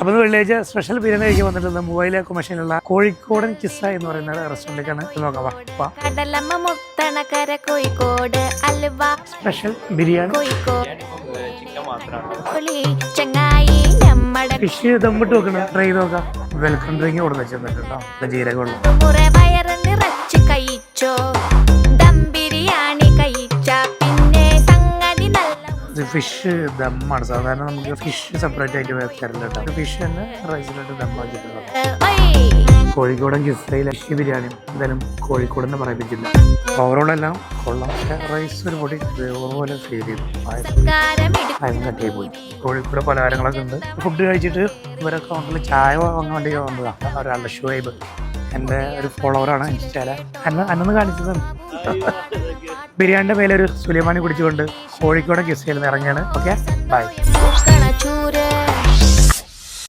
അപ്പോൾ വെള്ളിയാഴ്ച സ്പെഷ്യൽ ബിരിയാണി കഴിക്കാൻ വന്നിട്ടുണ്ട്. മൊബൈൽ കൊമേഴ്ഷ്യലുള്ള കോഴിക്കോടൻ കിസ്സ എന്ന് പറയുന്ന റെസ്റ്റോറൻറ്റിലേക്കാണ്. നോക്കാം. സ്പെഷ്യൽ ബിരിയാണി ഫിഷ് ദമ്മിട്ട് വെക്കണം. ട്രൈ ചെയ്ത് നോക്കാം. വെൽക്കം ഡ്രിങ്ക് കൊടുത്ത് വെച്ചിട്ടുണ്ടോ, ജീരകം ഫിഷ് ദമ്മാണ്. സാധാരണ നമുക്ക് ഫിഷ് സെപ്പറേറ്റ് ആയിട്ട് വെക്കാറില്ല കേട്ടോ. ഫിഷ് തന്നെ റൈസിലിട്ട് ദമ്മാക്കിയിട്ടുള്ളത്. കോഴിക്കോടൻ കിസ്സയിൽ ഫിഷ് ബിരിയാണി എന്തായാലും കോഴിക്കോടെന്ന് പറയിപ്പിച്ചില്ല. ഓവറോൾ എല്ലാം കൊള്ളാം. പക്ഷേ റൈസ് ഒരു പൊടി പോലെ ഫീൽ ചെയ്തു. പായസം കട്ടിയായി പോയി. കോഴിക്കോട് പലഹാരങ്ങളൊക്കെ ഉണ്ട്. ഫുഡ് കഴിച്ചിട്ട് ഇവരെ കൗണ്ടറിൽ ചായ വാങ്ങാൻ വേണ്ടി വന്നതാണ്. ഒരാളുടെ ഷുഹൈബ് എൻ്റെ ഒരു ഫോളോവറാണ് ഇൻസ്റ്റയിലെ. അന്നൊന്ന് കാണിച്ചതാണ്. ബിരിയാണിൻ്റെ മേലെ ഒരു സുലൈമാനി കുടിച്ചുകൊണ്ട് കോഴിക്കോടൻ കിസ്സയിൽ നിന്ന് ഇറങ്ങിയാണ്. Okay, by.